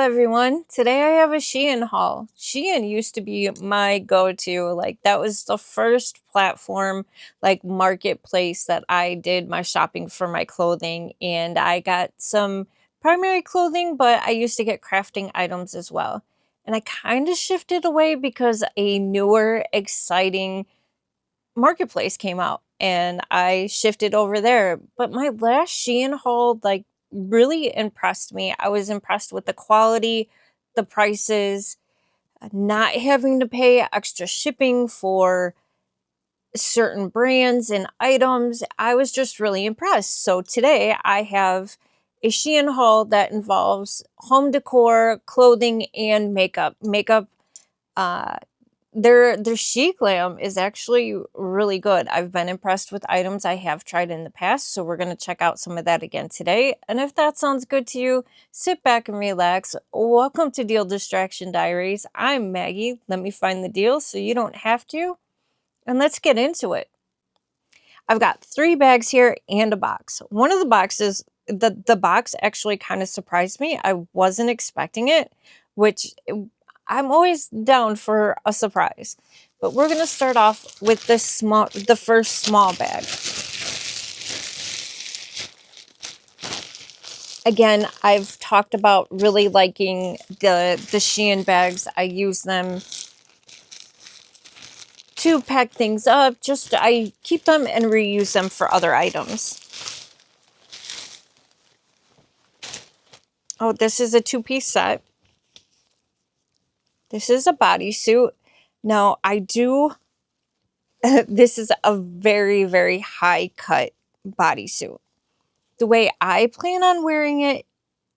everyone. Today I have a Shein haul. Shein used to be my go-to. Like that was the first platform, like marketplace that I did my shopping for my clothing, and I got some primary clothing, but I used to get crafting items as well. And I kind of shifted away because a newer, exciting marketplace came out and I shifted over there. But my last Shein haul really impressed me. I was impressed with the quality, the prices, not having to pay extra shipping for certain brands and items. I was just really impressed. So today I have a Shein haul that involves home decor, clothing, and makeup. Uh, their Sheglam is actually really good. I've been impressed with items I have tried in the past, so we're going to check out some of that again today. And if that sounds good to you, sit back and relax. Welcome to Deal Distraction Diaries. I'm Maggie. Let me find the deal so you don't have to. And let's get into it. I've got 3 bags here and a box. One of the boxes, the box actually kind of surprised me. I wasn't expecting it, which I'm always down for a surprise. But we're going to start off with the first small bag. Again, I've talked about really liking the Shein bags. I use them to pack things up. I keep them and reuse them for other items. Oh, this is a 2-piece set. This is a bodysuit. Now, this is a very, very high cut bodysuit. The way I plan on wearing it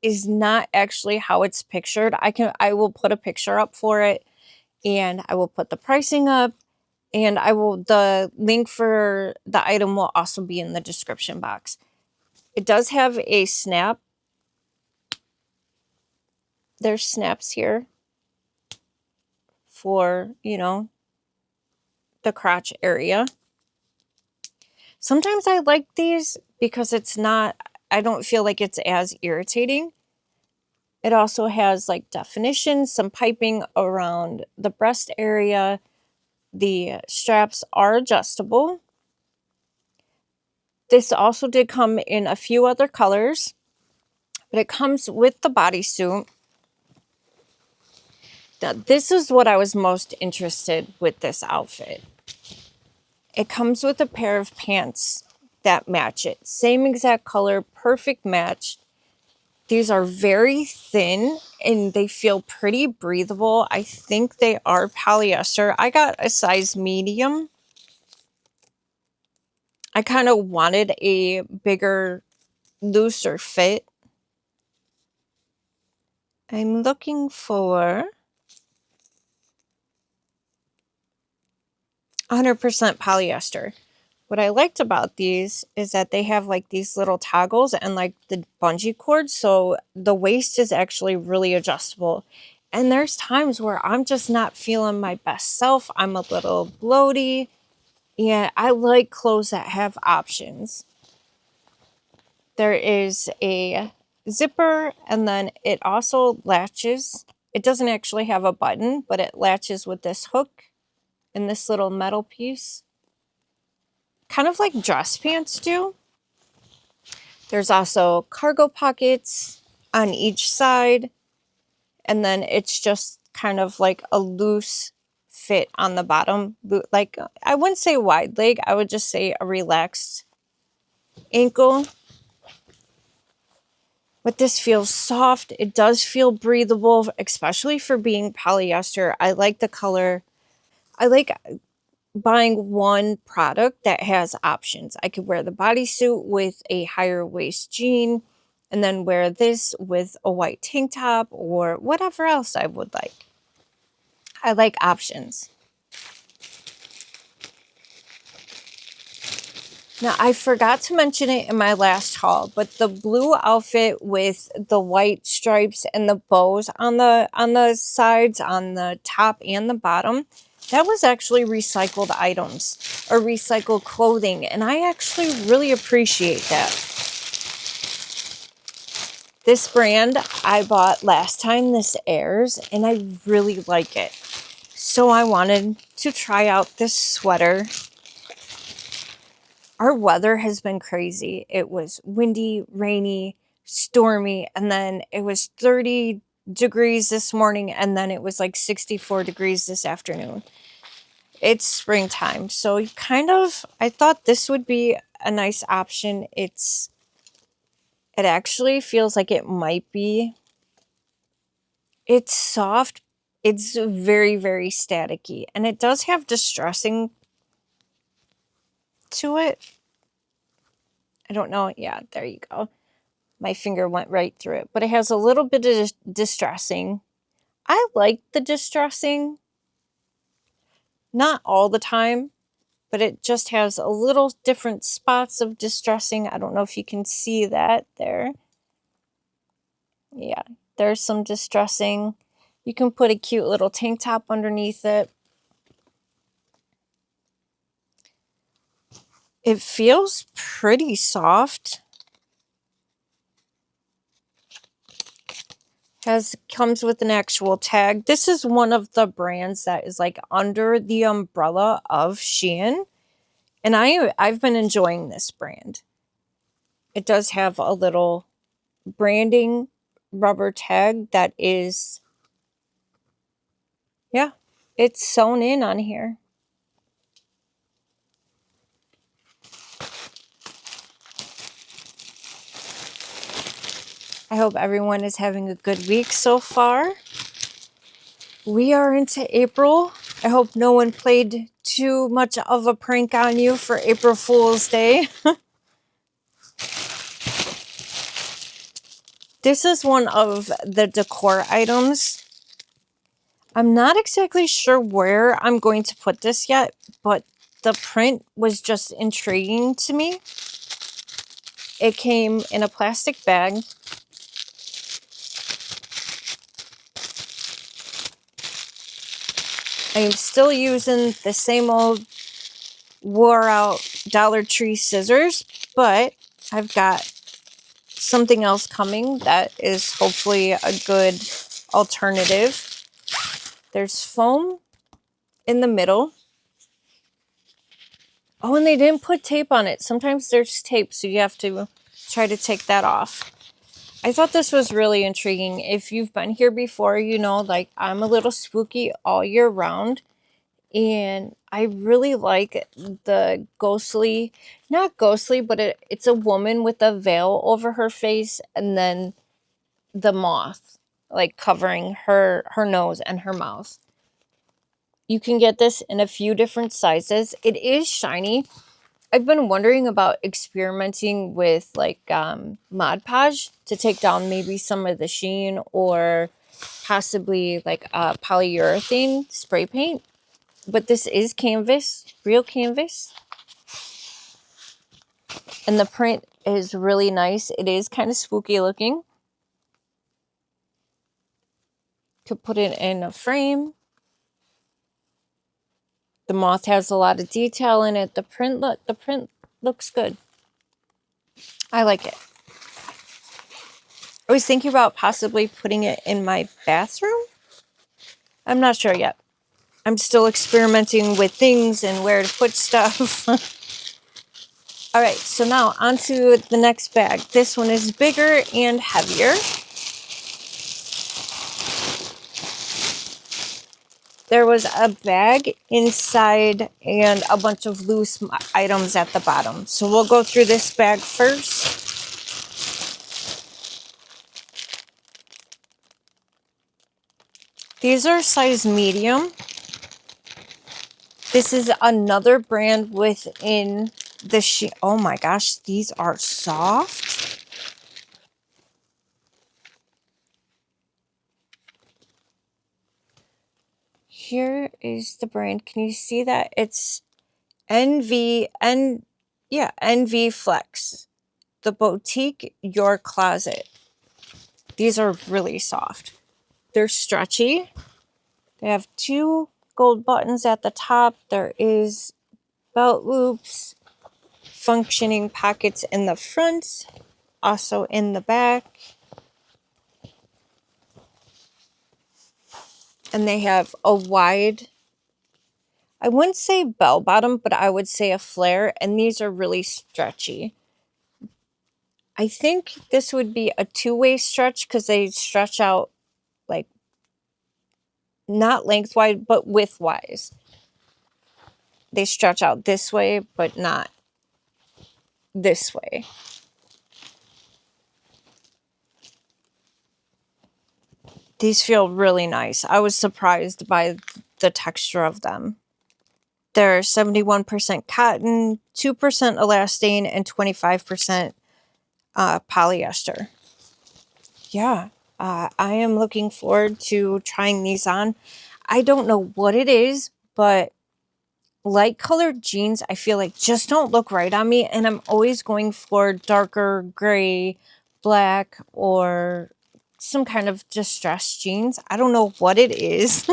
is not actually how it's pictured. I will put a picture up for it, and I will put the pricing up, and the link for the item will also be in the description box. It does have a snap. There's snaps here for, the crotch area. Sometimes I like these because I don't feel like it's as irritating. It also has like definition, some piping around the breast area. The straps are adjustable. This also did come in a few other colors, but it comes with the bodysuit. Now, this is what I was most interested with this outfit. It comes with a pair of pants that match it. Same exact color, perfect match. These are very thin and they feel pretty breathable. I think they are polyester. I got a size medium. I kind of wanted a bigger, looser fit. I'm looking for 100% polyester. What I liked about these is that they have like these little toggles and like the bungee cords, so the waist is actually really adjustable. And there's times where I'm just not feeling my best self. I'm a little bloaty, and I like clothes that have options. There is a zipper, and then it also latches. It doesn't actually have a button, but it latches with this hook and this little metal piece. Kind of like dress pants do. There's also cargo pockets on each side. And then it's just kind of like a loose fit on the bottom. Like, I wouldn't say wide leg. I would just say a relaxed ankle. But this feels soft. It does feel breathable, especially for being polyester. I like the color. I like buying one product that has options. I could wear the bodysuit with a higher waist jean and then wear this with a white tank top or whatever else I would like. I like options. Now, I forgot to mention it in my last haul, but the blue outfit with the white stripes and the bows on the sides, on the top and the bottom, that was actually recycled items or recycled clothing, and I actually really appreciate that. This brand I bought last time, this AiiRZ, and I really like it. So I wanted to try out this sweater. Our weather has been crazy. It was windy, rainy, stormy, and then it was 30 degrees this morning, and then it was like 64 degrees this afternoon. It's springtime, so I thought this would be a nice option. It actually feels like it might be. It's soft. It's very, very staticky, and it does have distressing to it. I don't know. Yeah, there you go. My finger went right through it, but it has a little bit of distressing. I like the distressing. Not all the time, but it just has a little different spots of distressing. I don't know if you can see that there. Yeah, there's some distressing. You can put a cute little tank top underneath it. It feels pretty soft. Comes with an actual tag. This is one of the brands that is like under the umbrella of Shein, and I've been enjoying this brand. It does have a little branding rubber tag that is, yeah, it's sewn in on here. I hope everyone is having a good week so far. We are into April. I hope no one played too much of a prank on you for April Fool's Day. This is one of the decor items. I'm not exactly sure where I'm going to put this yet, but the print was just intriguing to me. It came in a plastic bag. I am still using the same old wore out Dollar Tree scissors, but I've got something else coming that is hopefully a good alternative. There's foam in the middle. Oh, and they didn't put tape on it. Sometimes there's tape, so you have to try to take that off. I thought this was really intriguing. If you've been here before, you know, like I'm a little spooky all year round. And I really like the ghostly, not ghostly, but it's a woman with a veil over her face, and then the moth like covering her nose and her mouth. You can get this in a few different sizes. It is shiny. I've been wondering about experimenting with like Mod Podge to take down maybe some of the sheen, or possibly like polyurethane spray paint. But this is canvas, real canvas. And the print is really nice. It is kind of spooky looking. Could put it in a frame. The moth has a lot of detail in it. The print looks good. I like it. I was thinking about possibly putting it in my bathroom. I'm not sure yet. I'm still experimenting with things and where to put stuff. All right, so now on to the next bag. This one is bigger and heavier. There was a bag inside and a bunch of loose items at the bottom. So we'll go through this bag first. These are size medium. This is another brand within the Shein. Oh my gosh, these are soft. Here is the brand. Can you see that? It's NV Flex. The Boutique Your Closet. These are really soft. They're stretchy. They have 2 gold buttons at the top. There is belt loops, functioning pockets in the front, also in the back. And they have a wide, I wouldn't say bell bottom, but I would say a flare. And these are really stretchy. I think this would be a two-way stretch because they stretch out like not lengthwise, but widthwise. They stretch out this way, but not this way. These feel really nice. I was surprised by the texture of them. They're 71% cotton, 2% elastane, and 25% polyester. Yeah, I am looking forward to trying these on. I don't know what it is, but light colored jeans, I feel like just don't look right on me. And I'm always going for darker gray, black, or some kind of distressed jeans. I don't know what it is.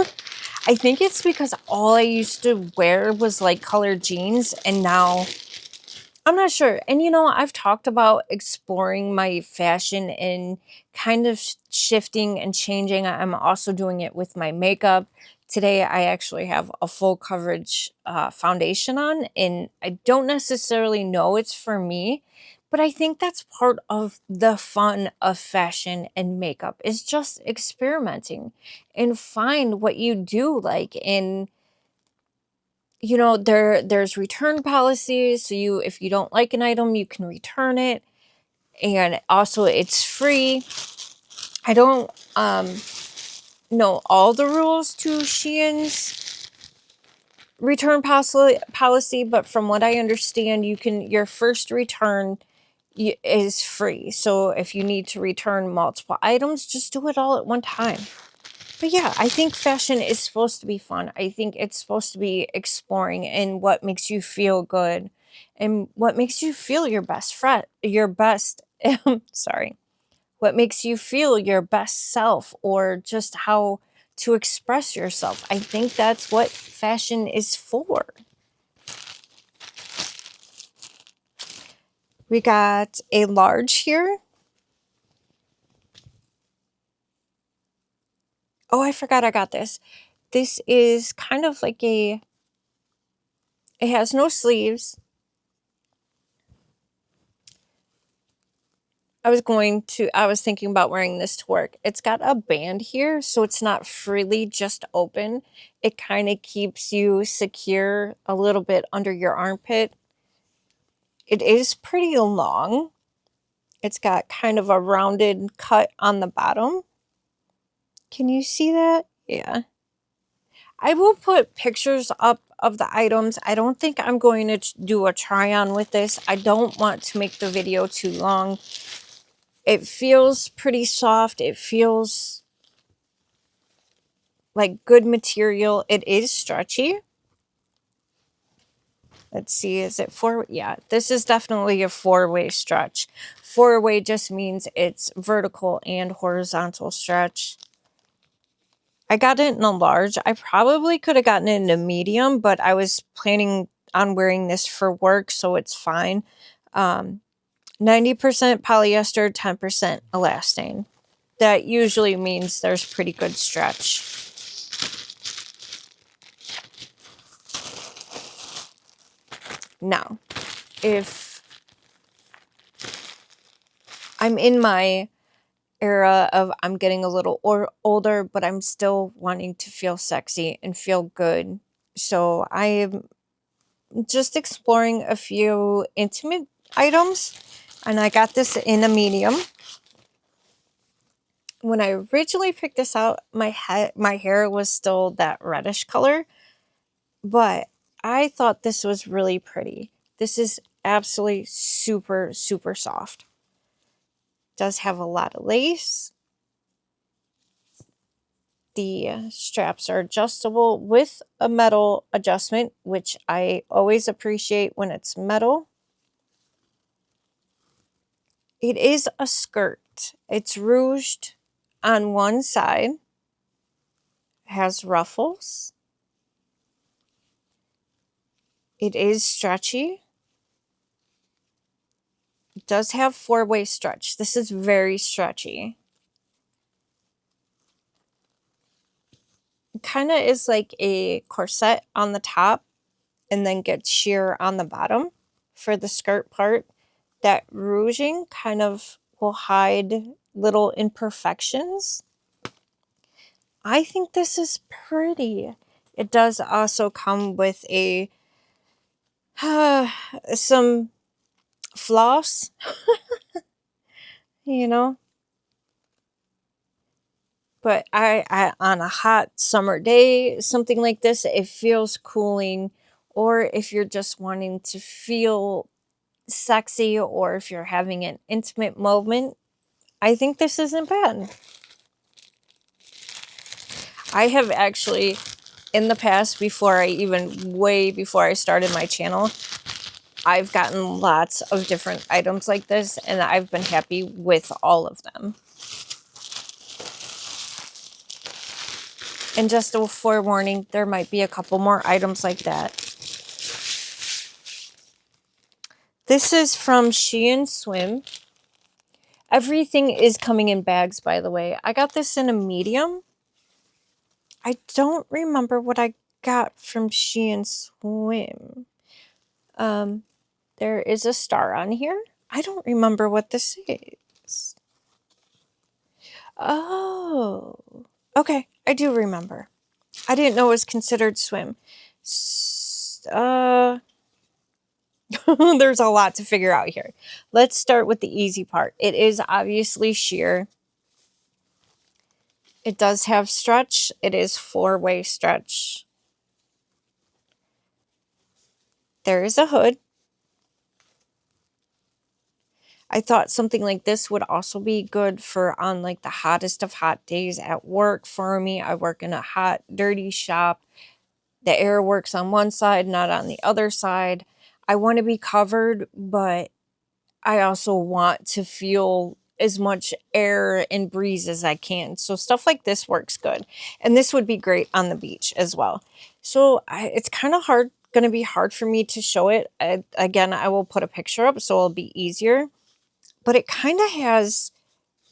I think it's because all I used to wear was light colored jeans, and now I'm not sure. And you know, I've talked about exploring my fashion and kind of shifting and changing. I'm also doing it with my makeup. Today, I actually have a full coverage foundation on, and I don't necessarily know it's for me, but I think that's part of the fun of fashion and makeup is just experimenting and find what you do like. And you know, there's return policies, so you, if you don't like an item, you can return it, and also it's free. I don't know all the rules to Shein's return policy, but from what I understand, you can, your first return is free. So if you need to return multiple items, just do it all at one time. But yeah, I think fashion is supposed to be fun. I think it's supposed to be exploring and what makes you feel good and what makes you feel your best sorry, what makes you feel your best self, or just how to express yourself. I think that's what fashion is for. We got a large here. Oh, I forgot I got this. This is kind of like a, it has no sleeves. I was thinking about wearing this to work. It's got a band here, so it's not freely just open. It kind of keeps you secure a little bit under your armpit. It is pretty long. It's got kind of a rounded cut on the bottom. Can you see that? Yeah. I will put pictures up of the items. I don't think I'm going to do a try on with this. I don't want to make the video too long. It feels pretty soft. It feels like good material. It is stretchy. Let's see, is it four? Yeah, this is definitely a four-way stretch. Four-way just means it's vertical and horizontal stretch. I got it in a large. I probably could have gotten it in a medium, but I was planning on wearing this for work, so it's fine. 90% polyester, 10% elastane. That usually means there's pretty good stretch. Now, if I'm in my era of I'm getting a little older, but I'm still wanting to feel sexy and feel good, so I am just exploring a few intimate items, and I got this in a medium. When I originally picked this out, my hair was still that reddish color, but I thought this was really pretty. This is absolutely super, super soft. Does have a lot of lace. The straps are adjustable with a metal adjustment, which I always appreciate when it's metal. It is a skirt. It's ruched on one side. It has ruffles. It is stretchy. It does have four-way stretch. This is very stretchy. kind of is like a corset on the top and then gets sheer on the bottom for the skirt part. That rouging kind of will hide little imperfections. I think this is pretty. It does also come with a some floss, you know. But I on a hot summer day, something like this, it feels cooling. Or if you're just wanting to feel sexy, or if you're having an intimate moment, I think this isn't bad. I have actually, in the past, way before I started my channel, I've gotten lots of different items like this, and I've been happy with all of them. And just a forewarning, there might be a couple more items like that. This is from Shein Swim. Everything is coming in bags, by the way. I got this in a medium. I don't remember what I got from Shein Swim. There is a star on here. I don't remember what this is. Oh, okay. I do remember. I didn't know it was considered swim. There's a lot to figure out here. Let's start with the easy part. It is obviously sheer. It does have stretch. It is 4-way stretch. There is a hood. I thought something like this would also be good for on like the hottest of hot days at work for me. I work in a hot, dirty shop. The air works on one side, not on the other side. I want to be covered, but I also want to feel as much air and breeze as I can. So stuff like this works good. And this would be great on the beach as well. So it's kind of going to be hard for me to show it. Again, I will put a picture up so it'll be easier. But it kind of has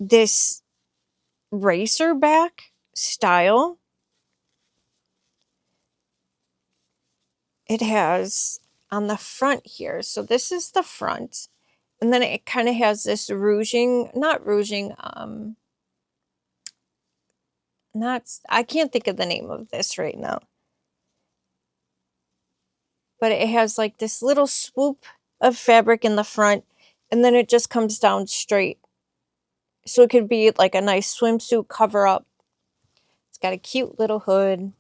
this racer back style. It has on the front here. So this is the front. And then it kind of has this rouging, I can't think of the name of this right now. But it has like this little swoop of fabric in the front, and then it just comes down straight. So it could be like a nice swimsuit cover up. It's got a cute little hood.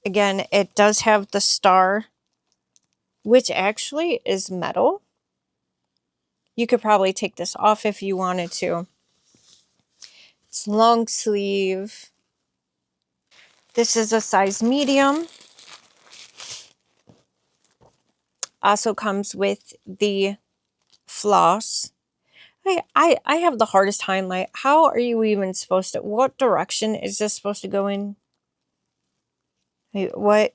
Again, it does have the star, which actually is metal. You could probably take this off if you wanted to. It's long sleeve. This is a size medium. Also comes with the floss. I have the hardest time, like, how are you even supposed to, what direction is this supposed to go in? What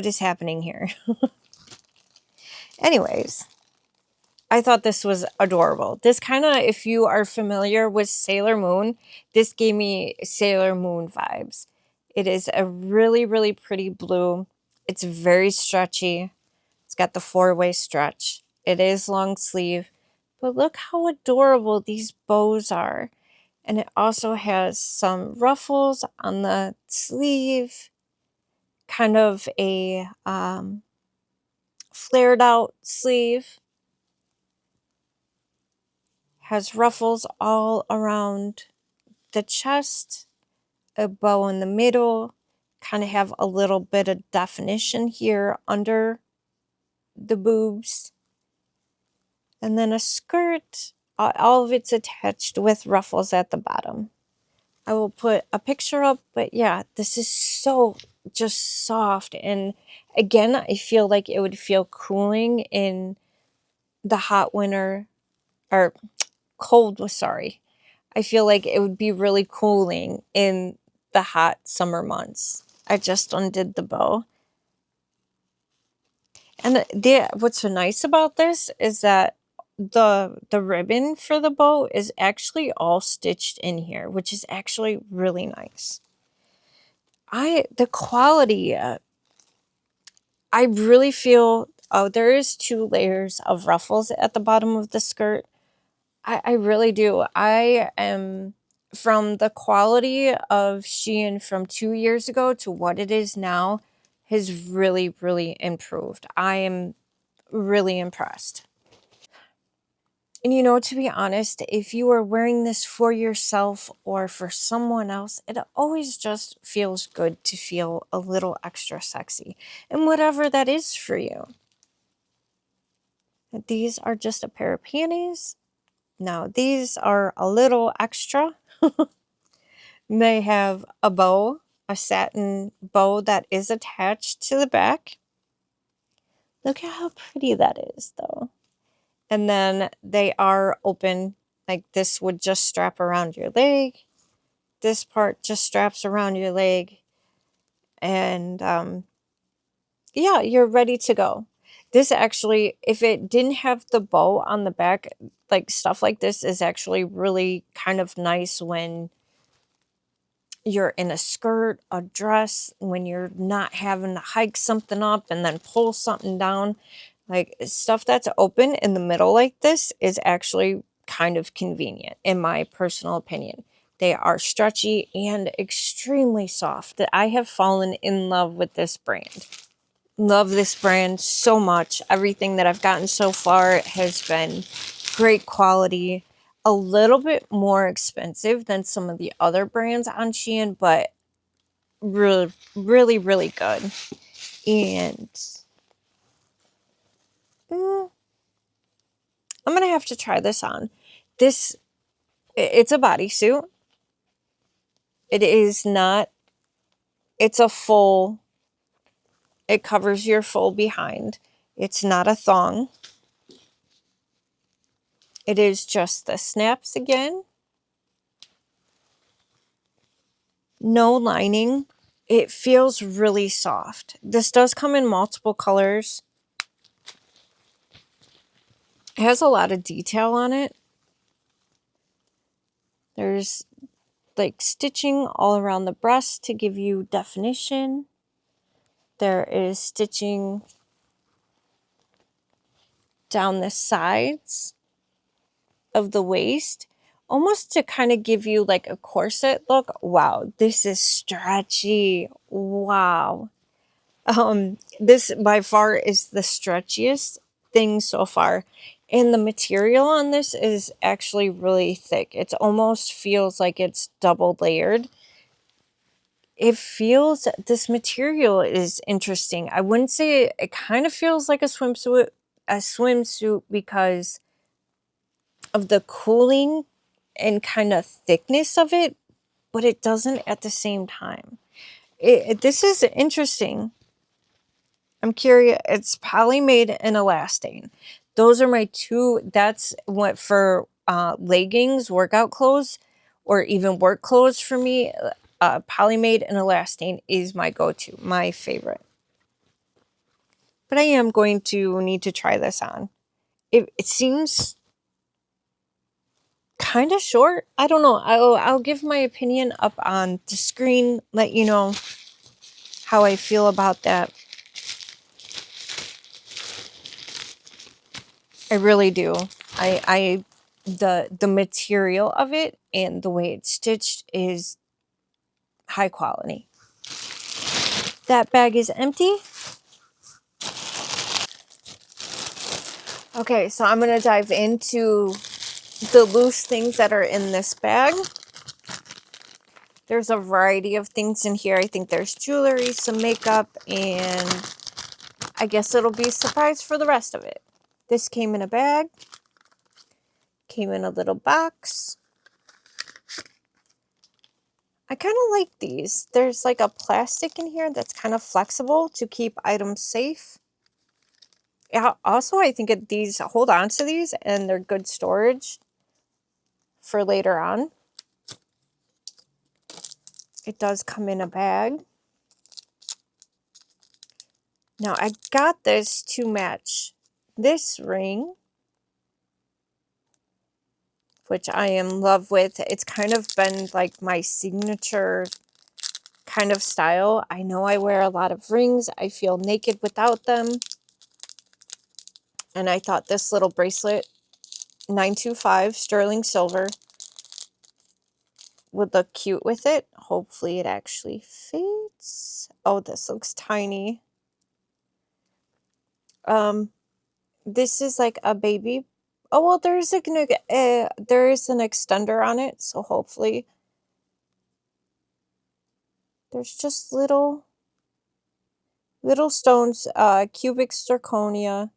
is happening here? Anyways, I thought this was adorable. This kind of, if you are familiar with Sailor Moon, this gave me Sailor Moon vibes. It is a really, really pretty blue. It's very stretchy. It's got the 4-way stretch. It is long sleeve. But look how adorable these bows are. And it also has some ruffles on the sleeve. Kind of a flared out sleeve. Has ruffles all around the chest. A bow in the middle. Kind of have a little bit of definition here under the boobs. And then a skirt. All of it's attached with ruffles at the bottom. I will put a picture up, but yeah, this is so just soft. And again, I feel like it would feel cooling in the hot winter, or cold, sorry. I feel like it would be really cooling in the hot summer months. I just undid the bow. And what's so nice about this is that the ribbon for the bow is actually all stitched in here, which is actually really nice. the quality, I really feel, oh, there is 2 layers of ruffles at the bottom of the skirt. I really do. I am, from the quality of Shein from 2 years ago to what it is now, has really, really improved. I am really impressed. And you know, to be honest, if you are wearing this for yourself or for someone else, it always just feels good to feel a little extra sexy. And whatever that is for you. These are just a pair of panties. Now, these are a little extra. They have a bow, a satin bow that is attached to the back. Look at how pretty that is, though. And then they are open, like this would just strap around your leg. This part just straps around your leg. And yeah, you're ready to go. This actually, if it didn't have the bow on the back, like stuff like this is actually really kind of nice when you're in a skirt, a dress, when you're not having to hike something up and then pull something down. Like stuff that's open in the middle like this is actually kind of convenient, in my personal opinion. They are stretchy and extremely soft. I have fallen in love with this brand. Love this brand so much. Everything that I've gotten so far has been great quality. A little bit more expensive than some of the other brands on Shein, but really, really, really good. And I'm going to have to try this on. It's a bodysuit. It is not, it's a full, it covers your full behind. It's not a thong. It is just the snaps again. No lining. It feels really soft. This does come in multiple colors. It has a lot of detail on it. There's like stitching all around the breast to give you definition. There is stitching down the sides of the waist, almost to kind of give you like a corset look. Wow, this is stretchy. Wow. This by far is the stretchiest thing so far. And the material on this is actually really thick. It almost feels like it's double layered. It feels, this material is interesting. I wouldn't say it kind of feels like a swimsuit because of the cooling and kind of thickness of it, but it doesn't at the same time. This is interesting. I'm curious. It's poly made and elastane. Those are my two. That's what for leggings, workout clothes, or even work clothes for me. Poly made and elastane is my go-to, my favorite. But I am going to need to try this on. It seems kind of short. I don't know. I'll give my opinion up on the screen. Let you know how I feel about that. I really do. The material of it and the way it's stitched is high quality. That bag is empty. Okay, so I'm gonna dive into the loose things that are in this bag. There's a variety of things in here. I think there's jewelry, some makeup, and I guess it'll be a surprise for the rest of it. This came in a bag. Came in a little box. I kind of like these. There's like a plastic in here that's kind of flexible to keep items safe. Yeah, also, I think these hold on to these and they're good storage for later on. It does come in a bag. Now, I got this to match this ring, which I am in love with. It's kind of been like my signature kind of style. I know I wear a lot of rings. I feel naked without them. And I thought this little bracelet, 925 sterling silver, would look cute with it. Hopefully it actually fits. Oh, this looks tiny. This is like a baby. Oh, well, there is an extender on it, so hopefully there's just little stones, cubic zirconia,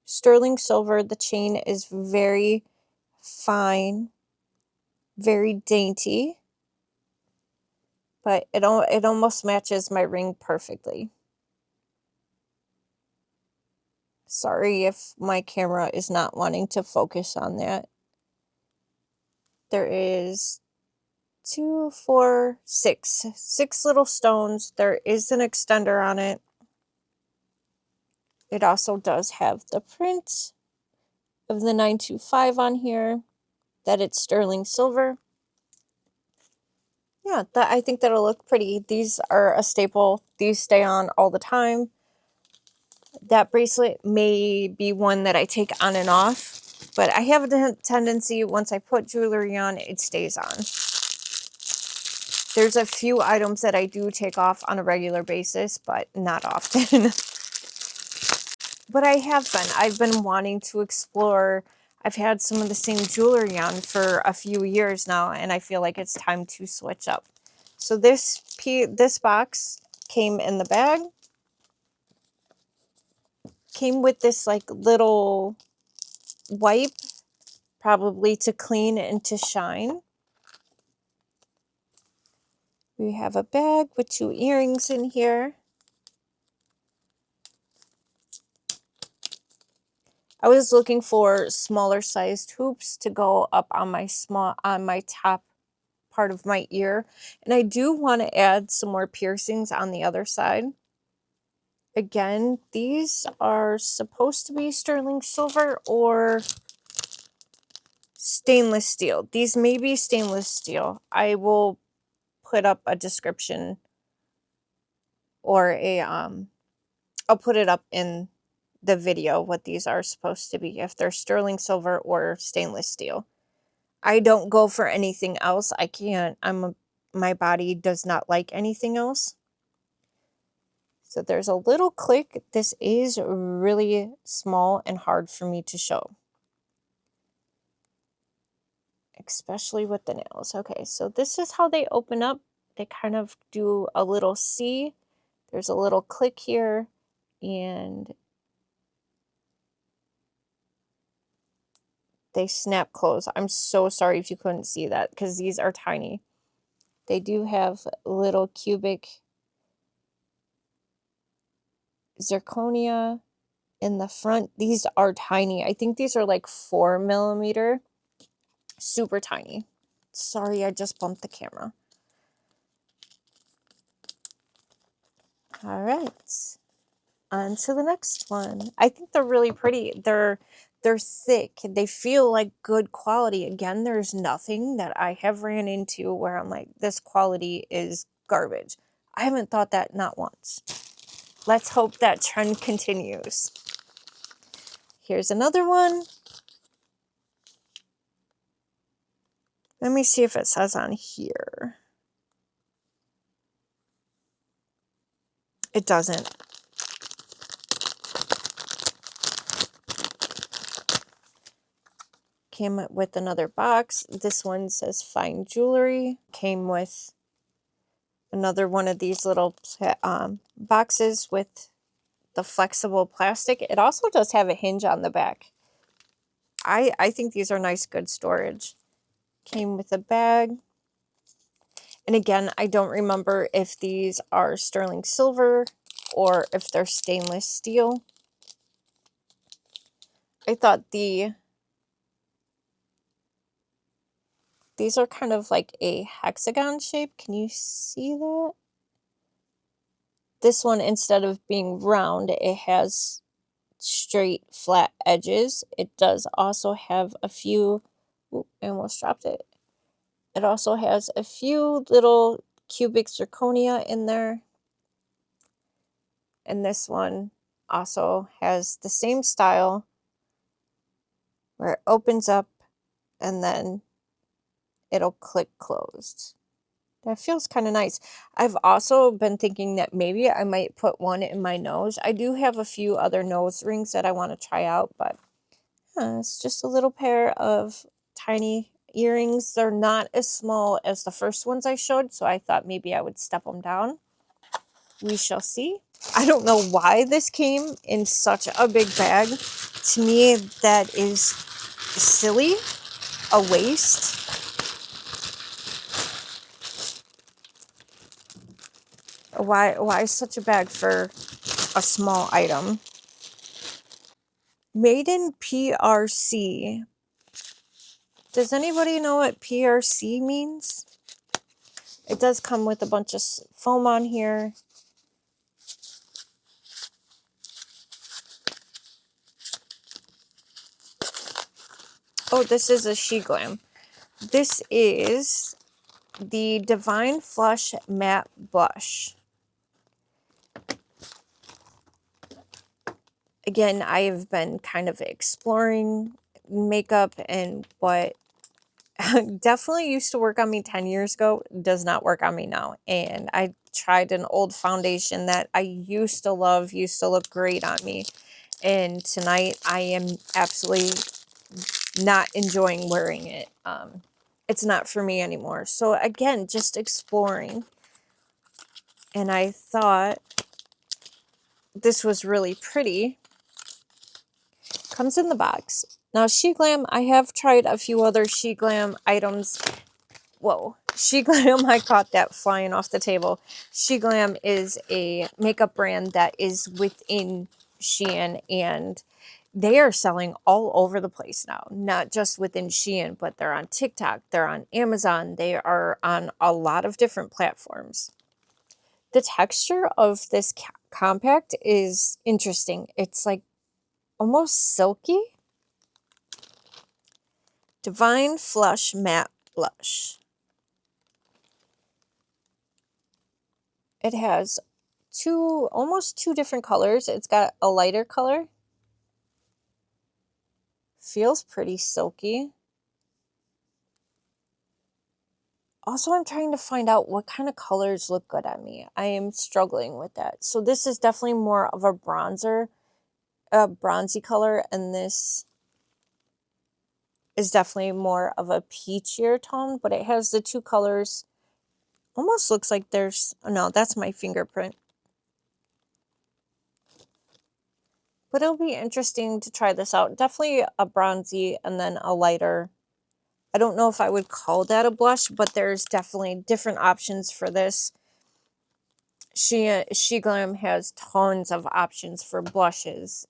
sterling silver. The chain is very fine, very dainty, but it almost matches my ring perfectly. Sorry if my camera is not wanting to focus on that. There is 2, 4, 6. 6 little stones. There is an extender on it. It also does have the print of the 925 on here, that it's sterling silver. Yeah, I think that'll look pretty. These are a staple. These stay on all the time. That bracelet may be one that I take on and off, but I have a tendency, once I put jewelry on, it stays on. There's a few items that I do take off on a regular basis, but not often. But I've been wanting to explore. I've had some of the same jewelry on for a few years now, and I feel like it's time to switch up. So this box came in the bag. Came with this like little wipe, probably to clean and to shine. We have a bag with 2 earrings in here. I was looking for smaller sized hoops to go up on my top part of my ear, and I do want to add some more piercings on the other side. Again, these are supposed to be sterling silver or stainless steel. These may be stainless steel. I will put up a description, or I'll put it up in the video what these are supposed to be, if they're sterling silver or stainless steel. I don't go for anything else. I can't. My body does not like anything else. So there's a little click. This is really small and hard for me to show, especially with the nails. Okay, so this is how they open up. They kind of do a little C. There's a little click here, and they snap close. I'm so sorry if you couldn't see that, because these are tiny. They do have little cubic zirconia in the front. These are tiny. I think these are like 4mm. Super tiny. Sorry, I just bumped the camera. All right. On to the next one. I think they're really pretty. They're thick. They feel like good quality. Again, there's nothing that I have ran into where I'm like, this quality is garbage. I haven't thought that, not once. Let's hope that trend continues. Here's another one. Let me see if it says on here. It doesn't. Came with another box. This one says fine jewelry. Came with another one of these little boxes with the flexible plastic. It also does have a hinge on the back. I think these are nice, good storage. Came with a bag. And again, I don't remember if these are sterling silver or if they're stainless steel. I thought these are kind of like a hexagon shape. Can you see that? This one, instead of being round, it has straight, flat edges. It does also have a few... Ooh, I almost dropped it. It also has a few little cubic zirconia in there. And this one also has the same style where it opens up and then it'll click closed. That feels kind of nice. I've also been thinking that maybe I might put one in my nose. I do have a few other nose rings that I want to try out, but it's just a little pair of tiny earrings. They're not as small as the first ones I showed, so I thought maybe I would step them down. We shall see. I don't know why this came in such a big bag. To me, that is silly. A waste. Why such a bag for a small item? Made in PRC. Does anybody know what PRC means? It does come with a bunch of foam on here. Oh, this is a Sheglam. This is the Divine Flush Matte Blush. Again, I have been kind of exploring makeup, and what definitely used to work on me 10 years ago does not work on me now. And I tried an old foundation that I used to love, used to look great on me. And tonight I am absolutely not enjoying wearing it. It's not for me anymore. So again, just exploring. And I thought this was really pretty. Comes in the box. Now, Sheglam, I have tried a few other Sheglam items. Whoa, Sheglam, I caught that flying off the table. Sheglam is a makeup brand that is within Shein, and they are selling all over the place now. Not just within Shein, but they're on TikTok, they're on Amazon, they are on a lot of different platforms. The texture of this compact is interesting. It's like almost silky. Divine Flush Matte Blush. It has almost two different colors. It's got a lighter color. Feels pretty silky. Also, I'm trying to find out what kind of colors look good on me. I am struggling with that. So this is definitely more of a bronzer, a bronzy color, and this is definitely more of a peachier tone, but it has the two colors. Almost looks like there's, no, that's my fingerprint. But it'll be interesting to try this out. Definitely a bronzy and then a lighter. I don't know if I would call that a blush, but there's definitely different options for this. Sheglam has tons of options for blushes,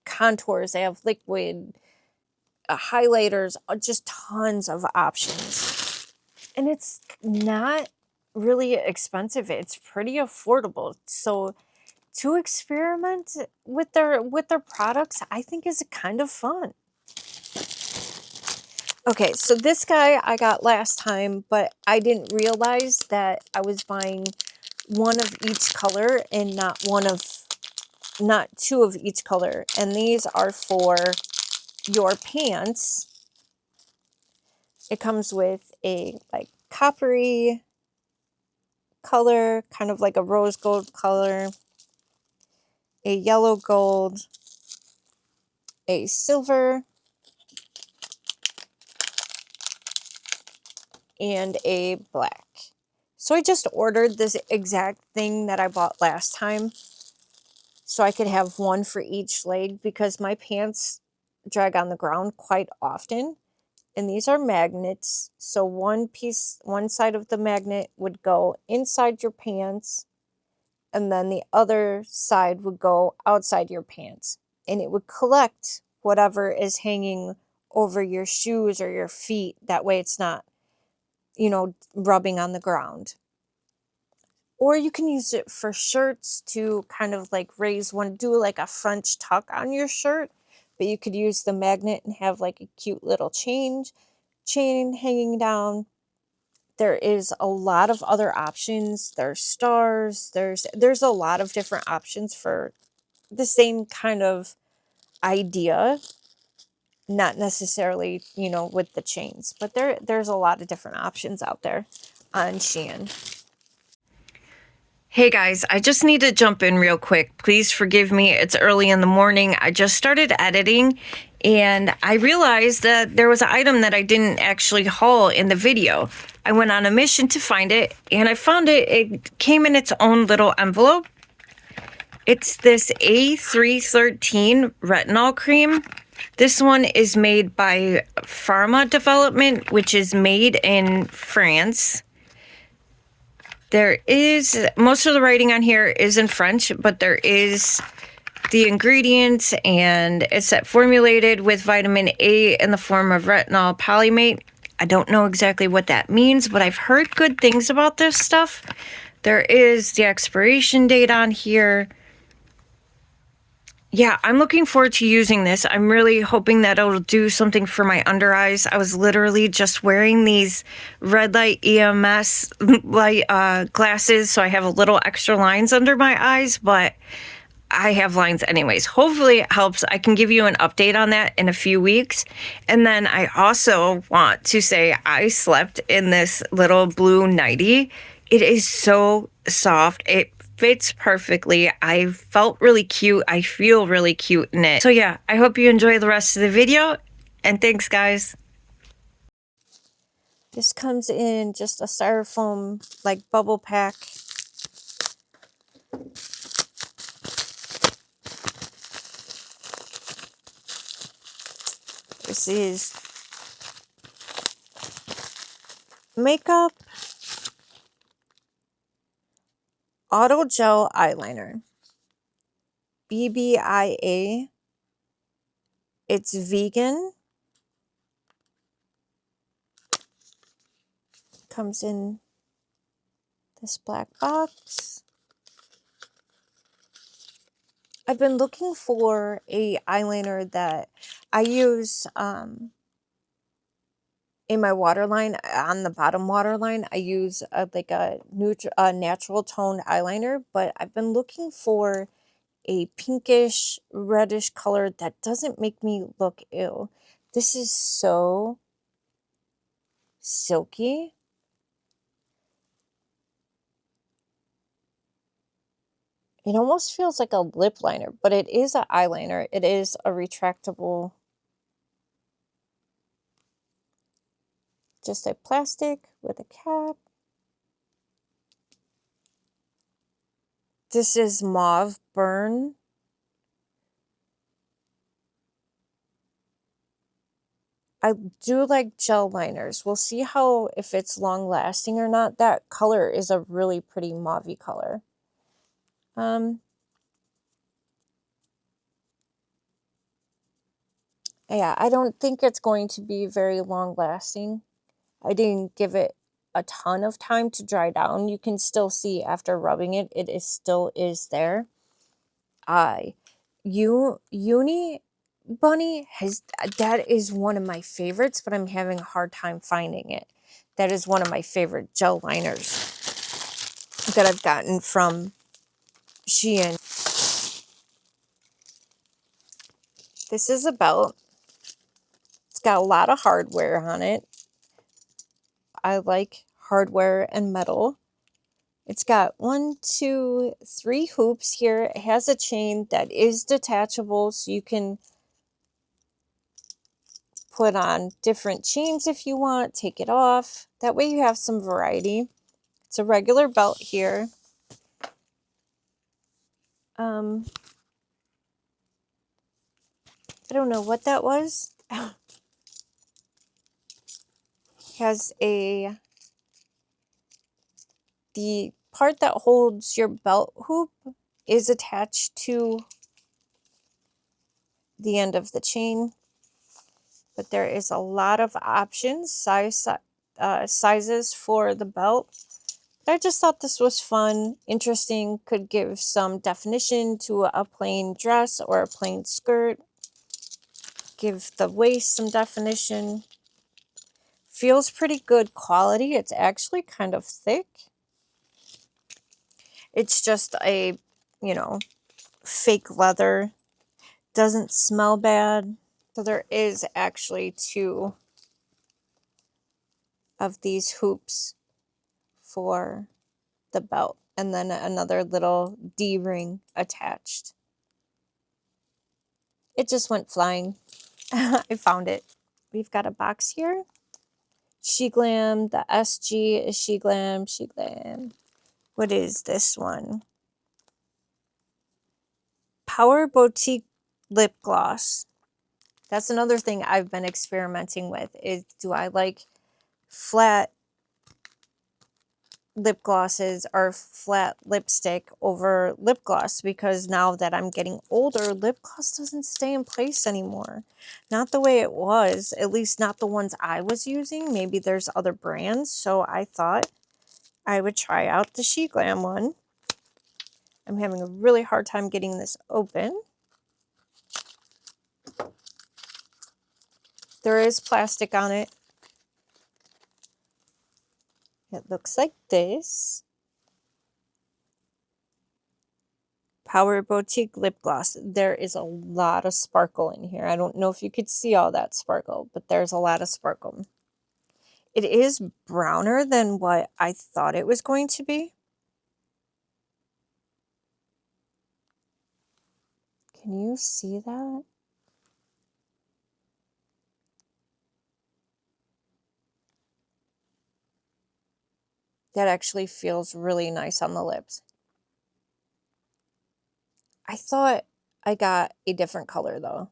contours. They have liquid, highlighters, just tons of options. And it's not really expensive. It's pretty affordable. So to experiment with their products, I think is kind of fun. Okay, so this guy I got last time, but I didn't realize that I was buying one of each color and not two of each color. And these are for your pants. It comes with a like coppery color, kind of like a rose gold color, a yellow gold, a silver, and a black. So I just ordered this exact thing that I bought last time so I could have one for each leg, because my pants drag on the ground quite often. And these are magnets. So one side of the magnet would go inside your pants, and then the other side would go outside your pants. And it would collect whatever is hanging over your shoes or your feet. That way it's not, rubbing on the ground. Or you can use it for shirts to kind of like do like a French tuck on your shirt. But you could use the magnet and have like a cute little chain hanging down. there is a lot of other options. There's stars. There's a lot of different options for the same kind of idea. Not necessarily, you know, with the chains, but there's a lot of different options out there on Shein. Hey guys, I just need to jump in real quick. Please forgive me. It's early in the morning. I just started editing and I realized that there was an item that I didn't actually haul in the video. I went on a mission to find it and I found it. It came in its own little envelope. It's this A313 retinol cream. This one is made by Pharma Development, which is made in France. There is, most of the writing on here is in French, but there is the ingredients, and it's formulated with vitamin A in the form of retinol polymate. I don't know exactly what that means, but I've heard good things about this stuff. There is the expiration date on here. Yeah, I'm looking forward to using this. I'm really hoping that it'll do something for my under eyes. I was literally just wearing these red light EMS light glasses, so I have a little extra lines under my eyes, but I have lines anyways. Hopefully it helps. I can give you an update on that in a few weeks. And then I also want to say I slept in this little blue nightie. It is so soft. It fits perfectly. I felt really cute. I feel really cute in it. So yeah, I hope you enjoy the rest of the video, and thanks guys. This comes in just a styrofoam like bubble pack. This is makeup auto gel eyeliner, BBIA. It's vegan. Comes in this black box. I've been looking for a eyeliner that I use in my waterline. On the bottom waterline, I use like a natural toned eyeliner, but I've been looking for a pinkish reddish color that doesn't make me look ill. This is so silky. It almost feels like a lip liner, but it is an eyeliner. It is a retractable, just a plastic with a cap. This is Mauve Burn. I do like gel liners. We'll see how, if it's long lasting or not. That color is a really pretty mauvey color. Yeah, I don't think it's going to be very long lasting. I didn't give it a ton of time to dry down. You can still see after rubbing it, it is still is there. Uni Bunny has, that is one of my favorites, but I'm having a hard time finding it. That is one of my favorite gel liners that I've gotten from Shein. This is a belt. It's got a lot of hardware on it. I like hardware and metal. It's got 1, 2, 3 hoops here. It has a chain that is detachable, so you can put on different chains if you want, take it off. That way you have some variety. It's a regular belt here. I don't know what that was. Has the part that holds your belt hoop is attached to the end of the chain. But there is a lot of options, sizes for the belt. I just thought this was fun, interesting, could give some definition to a plain dress or a plain skirt. Give the waist some definition. Feels pretty good quality. It's actually kind of thick. It's just a, you know, fake leather. Doesn't smell bad. So there is actually 2 of these hoops for the belt, and then another little D-ring attached. It just went flying. I found it. We've got a box here. Sheglam, the SG is Sheglam, Sheglam. What is this one? Power Boutique Lip Gloss. That's another thing I've been experimenting with, is do I like flat lip glosses or flat lipstick over lip gloss, because now that I'm getting older, lip gloss doesn't stay in place anymore. Not the way it was, at least not the ones I was using. Maybe there's other brands, so I thought I would try out the Sheglam one. I'm having a really hard time getting this open. There is plastic on it. It looks like this. Power Boutique Lip Gloss. There is a lot of sparkle in here. I don't know if you could see all that sparkle, but there's a lot of sparkle. It is browner than what I thought it was going to be. Can you see that? That actually feels really nice on the lips. I thought I got a different color though.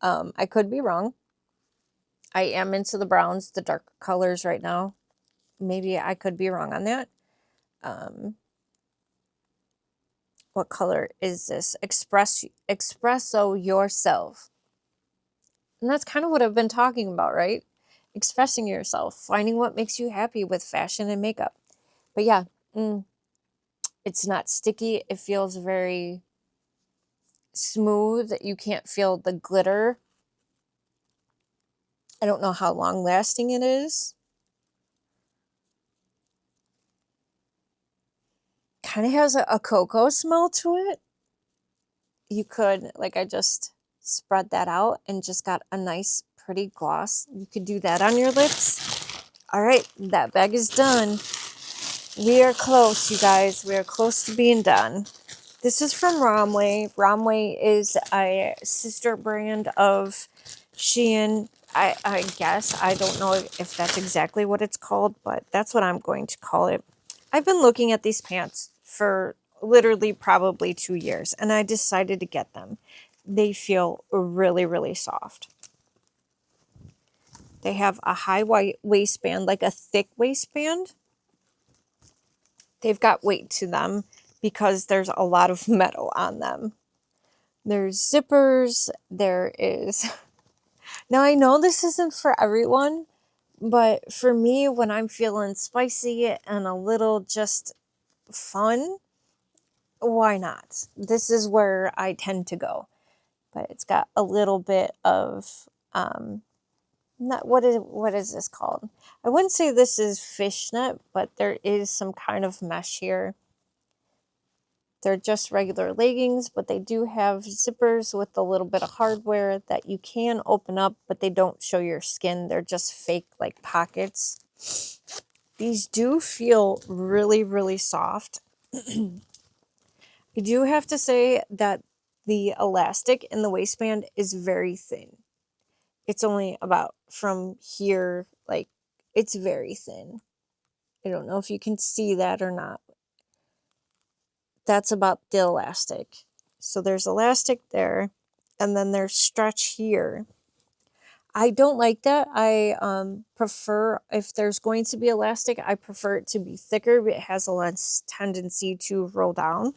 I could be wrong. I am into the browns, the dark colors right now. Maybe I could be wrong on that. What color is this? Espresso Yourself. And that's kind of what I've been talking about, right? Expressing yourself, finding what makes you happy with fashion and makeup. But yeah, it's not sticky. It feels very smooth. You can't feel the glitter. I don't know how long lasting it is. Kind of has a cocoa smell to it. You could, like, I just spread that out and just got a nice pretty gloss. You could do that on your lips. All right, that bag is done. We are close, you guys. We are close to being done. This is from Romwe. Romwe is a sister brand of Shein. I guess. I don't know if that's exactly what it's called, but that's what I'm going to call it. I've been looking at these pants for literally probably 2 years, and I decided to get them. They feel really, really soft. They have a high white waistband, like a thick waistband. They've got weight to them because there's a lot of metal on them. There's zippers. There is... Now, I know this isn't for everyone, but for me, when I'm feeling spicy and a little just fun, why not? This is where I tend to go. But it's got a little bit of... not what is this called? I wouldn't say this is fishnet, but there is some kind of mesh here. They're just regular leggings, but they do have zippers with a little bit of hardware that you can open up, but they don't show your skin. They're just fake, like, pockets. These do feel really, really soft. I do have to say that the elastic in the waistband is very thin. It's only about from here, like, it's very thin. I don't know if you can see that or not. That's about the elastic. So there's elastic there, and then there's stretch here. I don't like that. I prefer, if there's going to be elastic, I prefer it to be thicker, but it has a less tendency to roll down.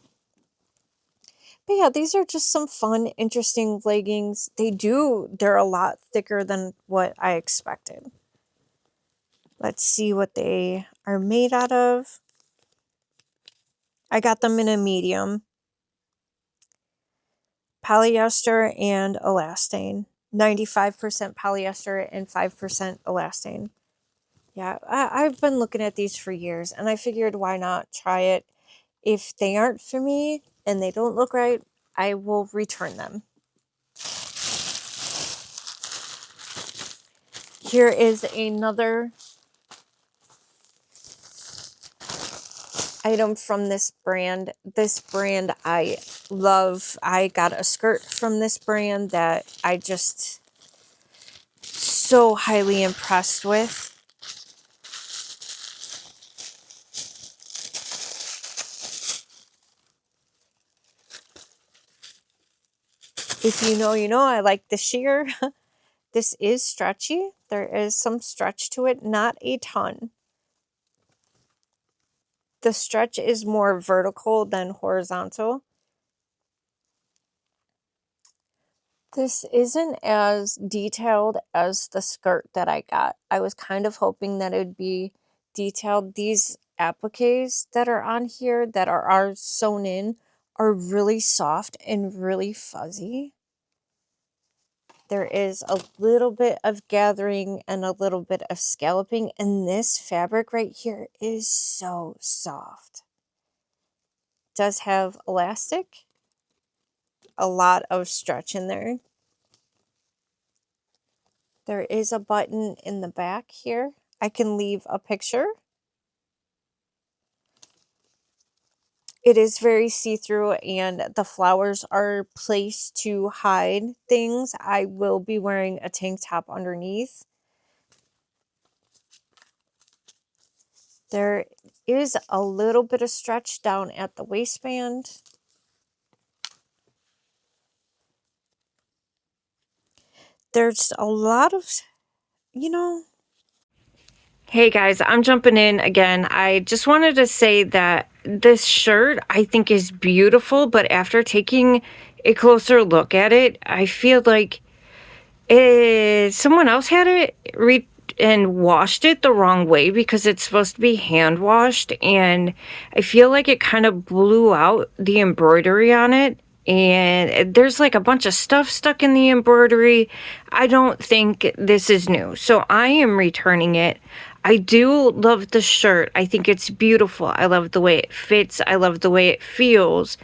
But yeah, these are just some fun, interesting leggings. They're a lot thicker than what I expected. Let's see what they are made out of. I got them in a medium. Polyester and elastane. 95% polyester and 5% elastane. Yeah, I've been looking at these for years, and I figured why not try it. If they aren't for me and they don't look right, I will return them. Here is another item from this brand. This brand I love. I got a skirt from this brand that I just so highly impressed with. If you know, you know, I like the sheer. This is stretchy. There is some stretch to it, not a ton. The stretch is more vertical than horizontal. This isn't as detailed as the skirt that I got. I was kind of hoping that it would be detailed. These appliques that are on here that are sewn in are really soft and really fuzzy. There is a little bit of gathering and a little bit of scalloping, and this fabric right here is so soft. It does have elastic, a lot of stretch in there. There is a button in the back here. I can leave a picture. It is very see-through, and the flowers are placed to hide things. I will be wearing a tank top underneath. There is a little bit of stretch down at the waistband. There's a lot of, you know. Hey guys, I'm jumping in again. I just wanted to say that this shirt I think is beautiful, but after taking a closer look at it, I feel like someone else had it and washed it the wrong way because it's supposed to be hand washed, and I feel like it kind of blew out the embroidery on it, and there's like a bunch of stuff stuck in the embroidery. I don't think this is new, so I am returning it. I do love the shirt. I think it's beautiful. I love the way it fits. I love the way it feels,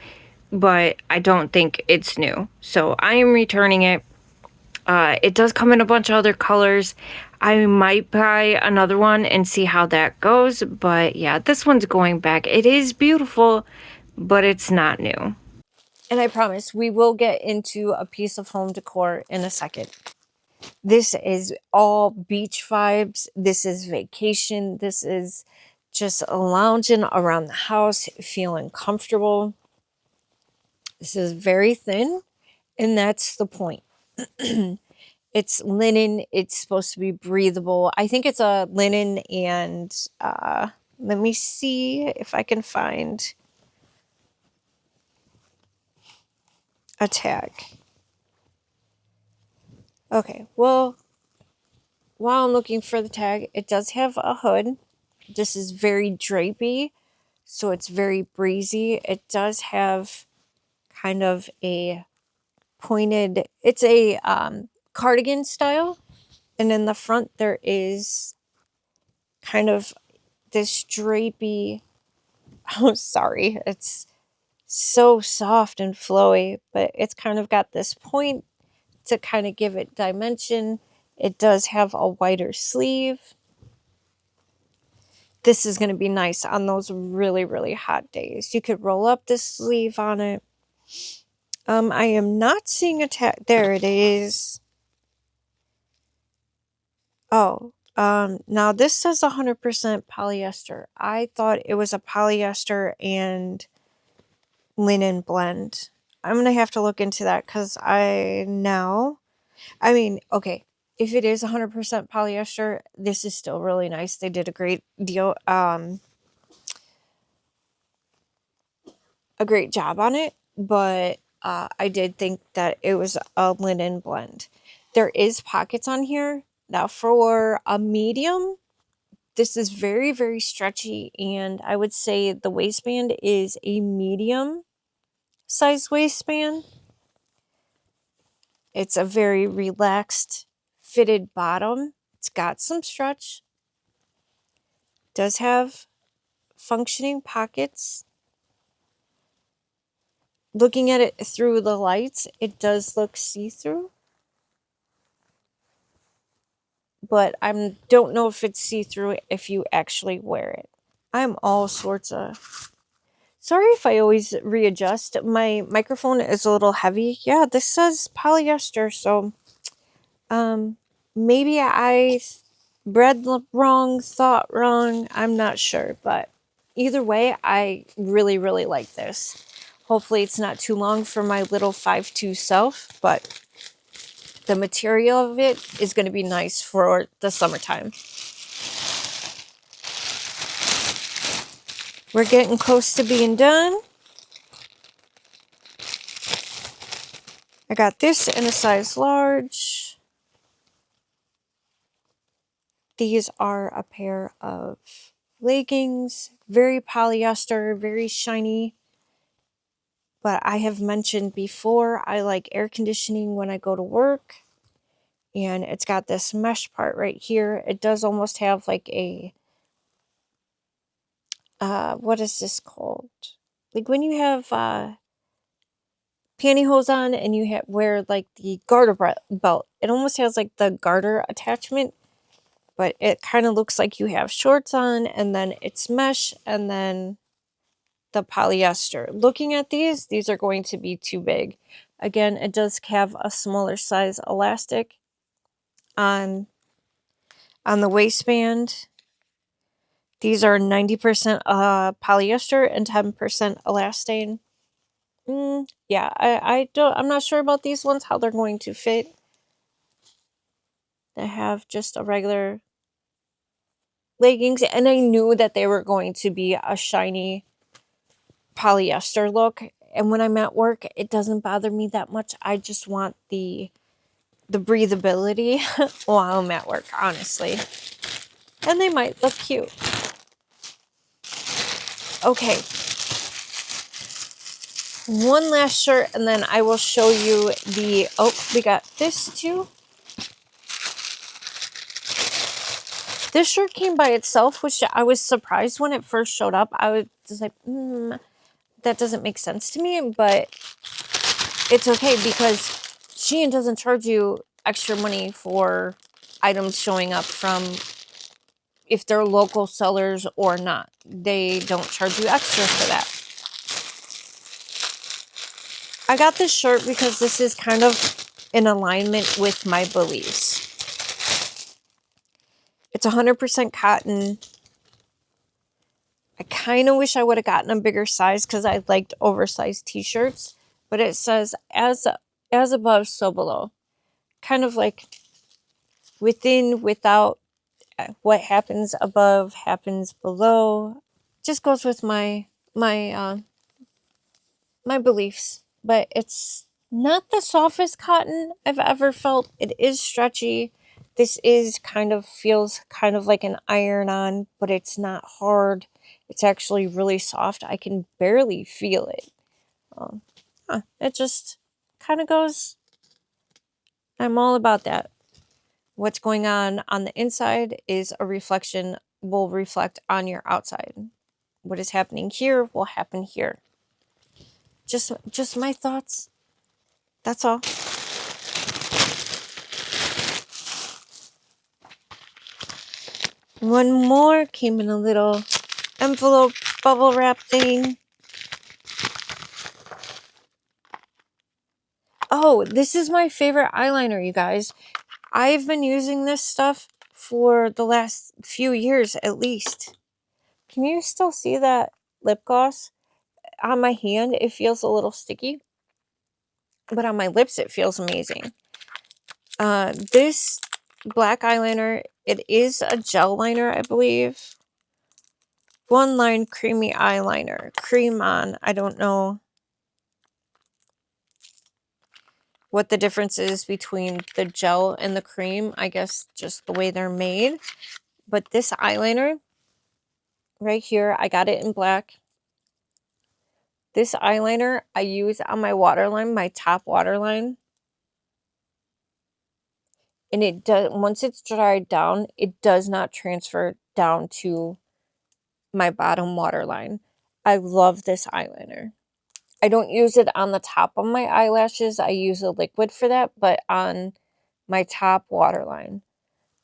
but I don't think it's new, so I am returning it. It does come in a bunch of other colors. I might buy another one and see how that goes. But yeah, this one's going back. It is beautiful, but it's not new. And I promise we will get into a piece of home decor in a second. This is all beach vibes. This is vacation. This is just lounging around the house, feeling comfortable. This is very thin, and that's the point. It's linen. It's supposed to be breathable. I think it's a linen, and let me see if I can find a tag. Okay, well, while I'm looking for the tag, it does have a hood. This is very drapey, so it's very breezy. It does have kind of a pointed, it's a cardigan style, and in the front there is kind of this drapey, oh sorry, it's so soft and flowy, but it's kind of got this point to kind of give it dimension. It does have a wider sleeve. This is going to be nice on those really, really hot days. You could roll up this sleeve on it. I am not seeing a tag. There it is. Oh, now this says 100% polyester. I thought it was a polyester and linen blend. I'm going to have to look into that because I mean, okay, if it is 100% polyester, this is still really nice. They did a great deal, a great job on it, but I did think that it was a linen blend. There is pockets on here. Now for a medium, this is very, very stretchy, and I would say the waistband is a medium size waistband. It's a very relaxed fitted bottom. It's got some stretch. Does have functioning pockets. Looking at it through the lights, it does look see-through. But I don't know if it's see-through if you actually wear it. I'm all sorts of... Sorry if I always readjust. My microphone is a little heavy. Yeah, this says polyester, so maybe I read wrong, thought wrong. I'm not sure, but either way, I really, really like this. Hopefully it's not too long for my little 5'2" self, but the material of it is going to be nice for the summertime. We're getting close to being done. I got this in a size large. These are a pair of leggings, very polyester, very shiny. But I have mentioned before, I like air conditioning when I go to work. And it's got this mesh part right here. It does almost have like a, what is this called? Like when you have pantyhose on and you wear like the garter belt. It almost has like the garter attachment. But it kind of looks like you have shorts on and then it's mesh and then the polyester. Looking at these are going to be too big. Again, it does have a smaller size elastic on the waistband. These are 90% polyester and 10% elastane. Yeah, I'm not sure about these ones, how they're going to fit. They have just a regular leggings, and I knew that they were going to be a shiny polyester look. And when I'm at work, it doesn't bother me that much. I just want the breathability while I'm at work, honestly. And they might look cute. Okay. One last shirt, and then I will show you the... Oh, we got this too. This shirt came by itself, which I was surprised when it first showed up. I was just like, that doesn't make sense to me, but it's okay because Shein doesn't charge you extra money for items showing up from if they're local sellers or not. They don't charge you extra for that. I got this shirt because this is kind of in alignment with my beliefs. It's 100% cotton. I kind of wish I would have gotten a bigger size because I liked oversized t-shirts. But it says, as above, so below. Kind of like within, without, what happens above happens below. Just goes with my beliefs. But it's not the softest cotton I've ever felt. It is stretchy. This is feels kind of like an iron-on, but it's not hard. It's actually really soft. I can barely feel it. It just kind of goes. I'm all about that. What's going on the inside is a reflection, will reflect on your outside. What is happening here will happen here. Just my thoughts. That's all. One more came in a little envelope bubble wrap thing. Oh, this is my favorite eyeliner, you guys. I've been using this stuff for the last few years at least. Can you still see that lip gloss? On my hand, it feels a little sticky. But on my lips, it feels amazing. This black eyeliner, it is a gel liner, I believe. One line creamy eyeliner. Cream on. I don't know what the difference is between the gel and the cream. I guess just the way they're made. But this eyeliner right here, I got it in black. This eyeliner I use on my waterline, my top waterline. And it does, once it's dried down, it does not transfer down to my bottom waterline. I love this eyeliner. I don't use it on the top of my eyelashes. I use a liquid for that, but on my top waterline.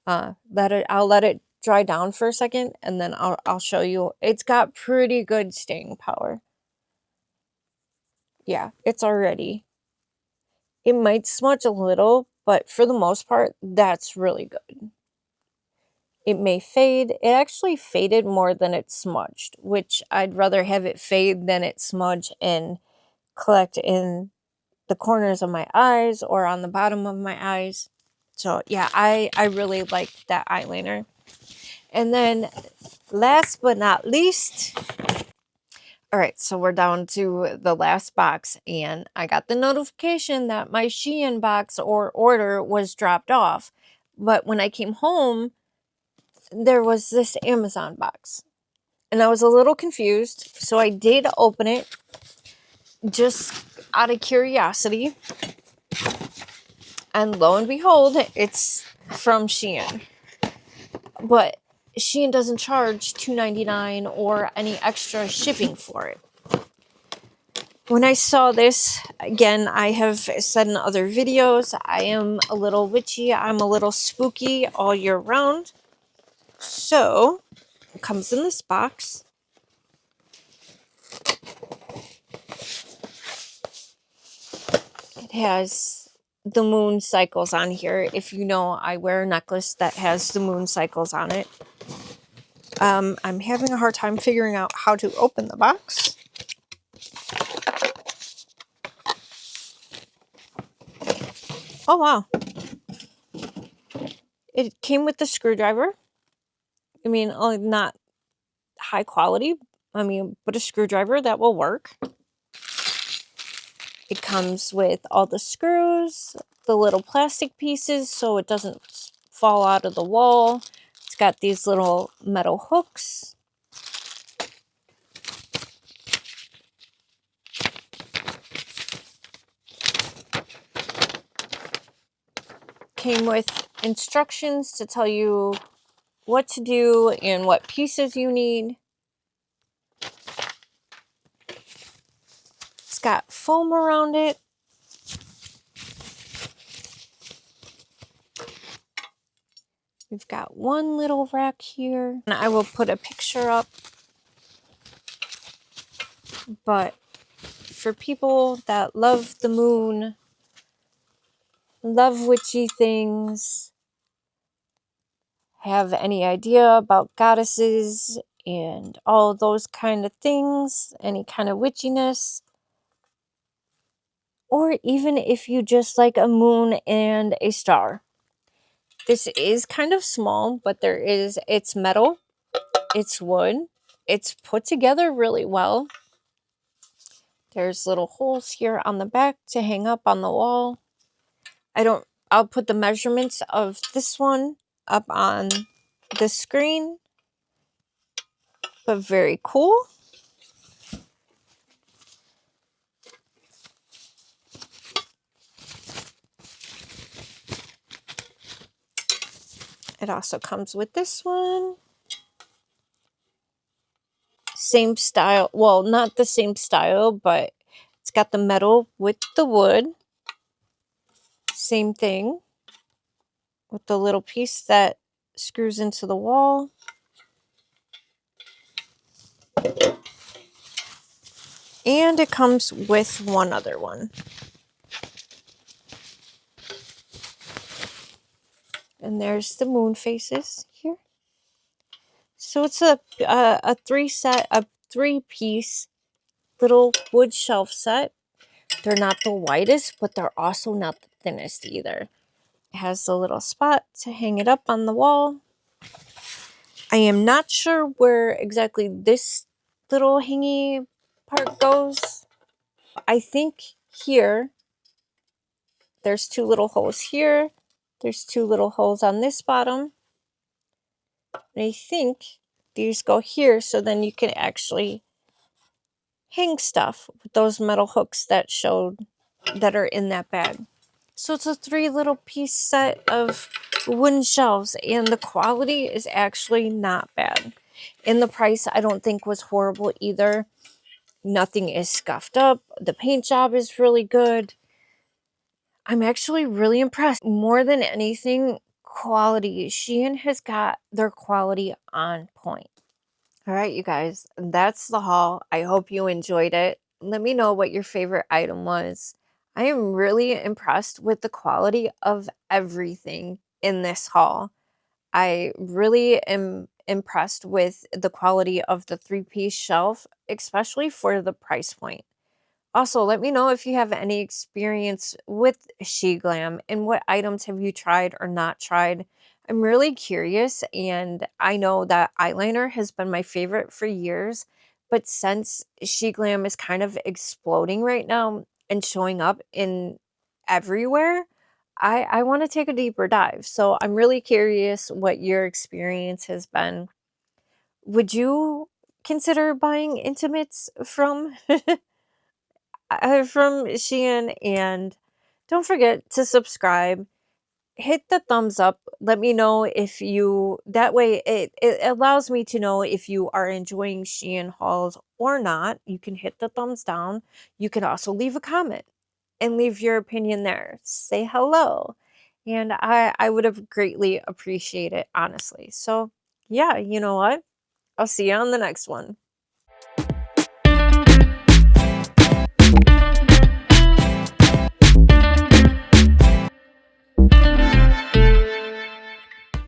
I'll let it dry down for a second, and then I'll show you. It's got pretty good staying power. Yeah, it's already. It might smudge a little, but for the most part, that's really good. It may fade. It actually faded more than it smudged, which I'd rather have it fade than it smudge and collect in the corners of my eyes or on the bottom of my eyes. So yeah, I really like that eyeliner. And then last but not least, all right, so we're down to the last box, and I got the notification that my Shein box or order was dropped off. But when I came home, there was this Amazon box, and I was a little confused. So I did open it just out of curiosity. And lo and behold, it's from Shein. But Shein doesn't charge $2.99 or any extra shipping for it. When I saw this, again, I have said in other videos, I am a little witchy. I'm a little spooky all year round. So, it comes in this box. It has the moon cycles on here. If you know, I wear a necklace that has the moon cycles on it. I'm having a hard time figuring out how to open the box. Oh, wow. It came with the screwdriver. I mean, not high quality. I mean, but a screwdriver that will work. It comes with all the screws, the little plastic pieces so it doesn't fall out of the wall. It's got these little metal hooks. Came with instructions to tell you what to do and what pieces you need. It's got foam around it. We've got one little rack here. And I will put a picture up. But for people that love the moon, love witchy things, have any idea about goddesses and all those kind of things, any kind of witchiness, or even if you just like a moon and a star. This is kind of small, but it's metal, it's wood, it's put together really well. There's little holes here on the back to hang up on the wall. I'll put the measurements of this one up on the screen, but very cool. It also comes with this one. Same style. Well, not the same style, but it's got the metal with the wood. Same thing with the little piece that screws into the wall. And it comes with one other one. And there's the moon faces here. So it's a three-piece little wood shelf set. They're not the widest, but they're also not the thinnest either. It has a little spot to hang it up on the wall. I am not sure where exactly this little hangy part goes. I think here, there's two little holes here. There's two little holes on this bottom. And I think these go here, so then you can actually hang stuff with those metal hooks that are in that bag. So it's a 3 little piece set of wooden shelves, and the quality is actually not bad. And the price I don't think was horrible either. Nothing is scuffed up. The paint job is really good. I'm actually really impressed. More than anything, quality. Shein has got their quality on point. All right, you guys, that's the haul. I hope you enjoyed it. Let me know what your favorite item was. I am really impressed with the quality of everything in this haul. I really am impressed with the quality of the three-piece shelf, especially for the price point. Also, let me know if you have any experience with Sheglam and what items have you tried or not tried. I'm really curious, and I know that eyeliner has been my favorite for years, but since Sheglam is kind of exploding right now and showing up in everywhere, I want to take a deeper dive. So I'm really curious what your experience has been. Would you consider buying intimates from Shein? And don't forget to subscribe. Hit the thumbs up. Let me know if you, that way it allows me to know if you are enjoying Shein hauls or not. You can hit the thumbs down. You can also leave a comment and leave your opinion there. Say hello. And I would have greatly appreciate it, honestly. So yeah, you know what? I'll see you on the next one.